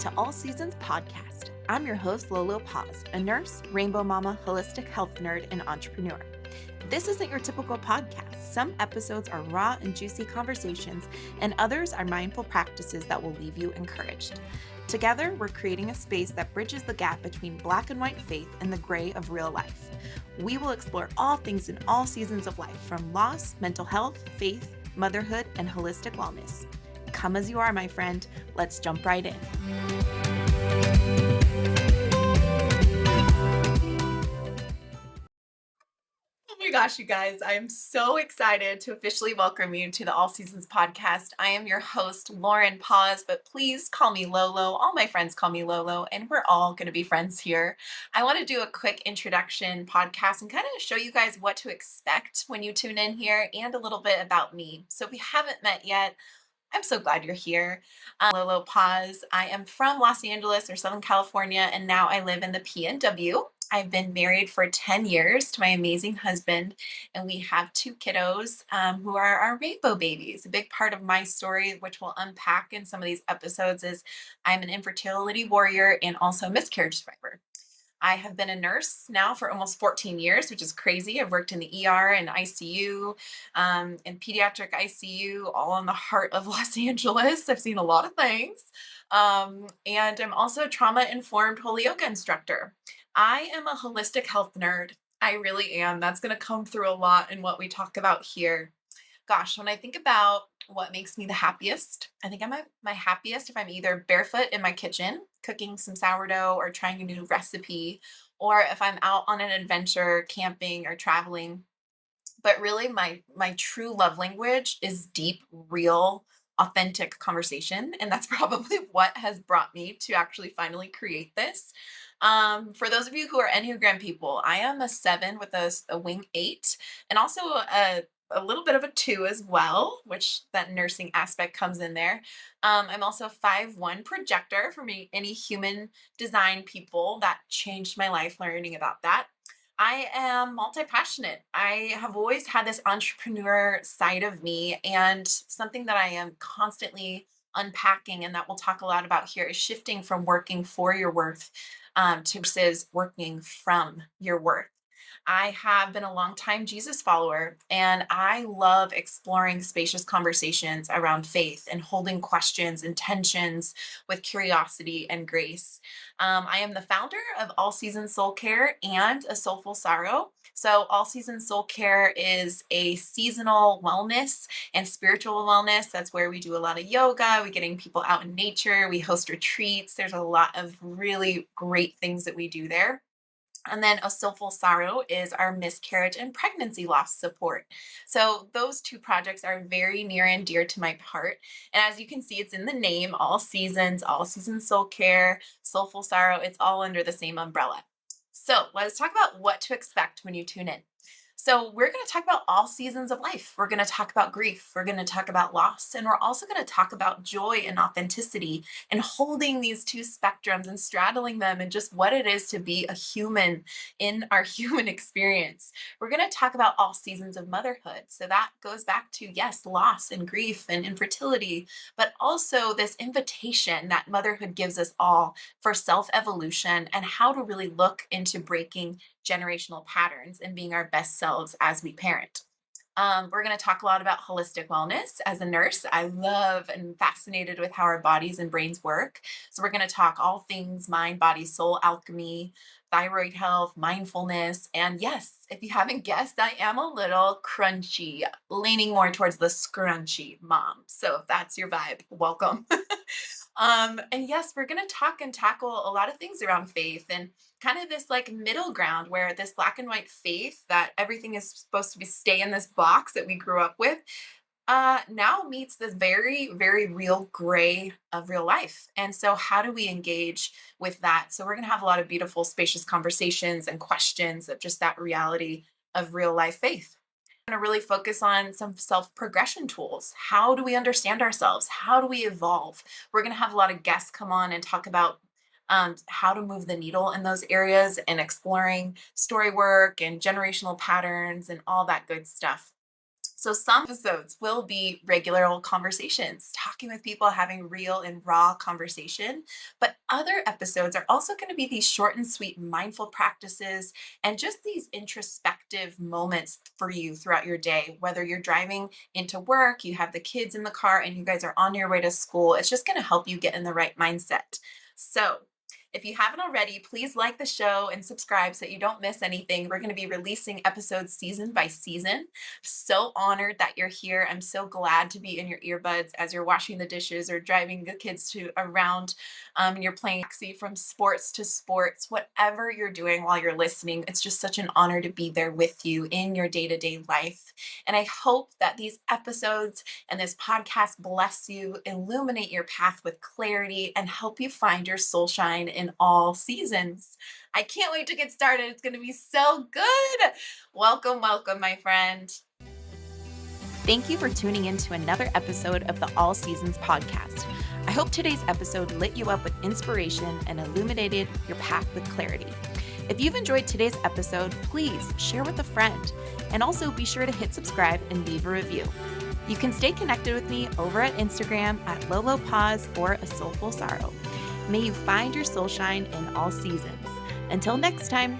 to All Seasons Podcast. I'm your host, Lolo Paz, a nurse, rainbow mama, holistic health nerd, and entrepreneur. This isn't your typical podcast. Some episodes are raw and juicy conversations, and others are mindful practices that will leave you encouraged. Together, we're creating a space that bridges the gap between black and white faith and the gray of real life. We will explore all things in all seasons of life, from loss, mental health, faith, motherhood, and holistic wellness. Come as you are, my friend. Let's jump right in. Oh my gosh, you guys, I am so excited to officially welcome you to the All Seasons Podcast. I am your host, Lauren Paz, but please call me Lolo. All my friends call me Lolo, and we're all going to be friends here. I want to do a quick introduction podcast and kind of show you guys what to expect when you tune in here and a little bit about me. So if we haven't met yet, I'm so glad you're here. Lolo Paz. I am from Los Angeles or Southern California, and now I live in the PNW. I've been married for 10 years to my amazing husband, and we have two kiddos who are our rainbow babies. A big part of my story, which we'll unpack in some of these episodes, is I'm an infertility warrior and also miscarriage survivor. I have been a nurse now for almost 14 years, which is crazy. I've worked in the ER and ICU, in pediatric ICU, all in the heart of Los Angeles. I've seen a lot of things. And I'm also a trauma informed Holy Yoga instructor. I am a holistic health nerd. I really am. That's going to come through a lot in what we talk about here. Gosh, when I think about what makes me the happiest, I think I'm at my happiest if I'm either barefoot in my kitchen, cooking some sourdough or trying a new recipe, or if I'm out on an adventure, camping or traveling. But really my true love language is deep, real, authentic conversation. And that's probably what has brought me to actually finally create this. For those of you who are Enneagram people, I am a 7 with a wing 8, and also a little bit of a 2 as well, which that nursing aspect comes in there. I'm also a 5-1 projector for me, any human design people. That changed my life learning about that. I am multi-passionate. I have always had this entrepreneur side of me, and something that I am constantly unpacking, and that we'll talk a lot about here, is shifting from working for your worth to versus working from your worth. I have been a longtime Jesus follower, and I love exploring spacious conversations around faith and holding questions and tensions with curiosity and grace. I am the founder of All Seasons Soul Care and a Soulful Sorrow. So, All Seasons Soul Care is a seasonal wellness and spiritual wellness. That's where we do a lot of yoga, we're getting people out in nature, we host retreats. There's a lot of really great things that we do there. And then a soulful sorrow is our miscarriage and pregnancy loss support. So those two projects are very near and dear to my heart. And as you can see, it's in the name, all seasons soul care, soulful sorrow, it's all under the same umbrella. So let's talk about what to expect when you tune in. So, we're going to talk about all seasons of life. We're going to talk about grief. We're going to talk about loss. And we're also going to talk about joy and authenticity and holding these two spectrums and straddling them and just what it is to be a human in our human experience. We're going to talk about all seasons of motherhood. So, that goes back to, yes, loss and grief and infertility, but also this invitation that motherhood gives us all for self evolution and how to really look into breaking generational patterns and being our best selves as we parent. We're going to talk a lot about holistic wellness. As a nurse, I love and fascinated with how our bodies and brains work. So we're going to talk all things mind, body, soul, alchemy, thyroid health, mindfulness. And yes, if you haven't guessed, I am a little crunchy, leaning more towards the scrunchy mom. So if that's your vibe, welcome. And yes, we're going to talk and tackle a lot of things around faith and kind of this like middle ground where this black and white faith that everything is supposed to be stay in this box that we grew up with now meets this very, very real gray of real life. And so, how do we engage with that? So, we're going to have a lot of beautiful, spacious conversations and questions of just that reality of real life faith. Going to really focus on some self progression tools. How do we understand ourselves? How do we evolve? We're going to have a lot of guests come on and talk about how to move the needle in those areas and exploring story work and generational patterns and all that good stuff. So, some episodes will be regular old conversations, talking with people, having real and raw conversation. But other episodes are also going to be these short and sweet mindful practices and just these introspective moments for you throughout your day. Whether you're driving into work, you have the kids in the car, and you guys are on your way to school, it's just going to help you get in the right mindset. So, if you haven't already, please like the show and subscribe so that you don't miss anything. We're going to be releasing episodes season by season. So honored that you're here. I'm so glad to be in your earbuds as you're washing the dishes or driving the kids to around. And you're playing taxi from sports to sports, whatever you're doing while you're listening. It's just such an honor to be there with you in your day to day life. And I hope that these episodes and this podcast bless you, illuminate your path with clarity, and help you find your soul shine in all seasons. I can't wait to get started. It's going to be so good. Welcome, welcome, my friend. Thank you for tuning in to another episode of the All Seasons podcast. I hope today's episode lit you up with inspiration and illuminated your path with clarity. If you've enjoyed today's episode, please share with a friend. And also be sure to hit subscribe and leave a review. You can stay connected with me over at Instagram at Lolo Paz or A Soulful Sorrow. May you find your soul shine in all seasons. Until next time.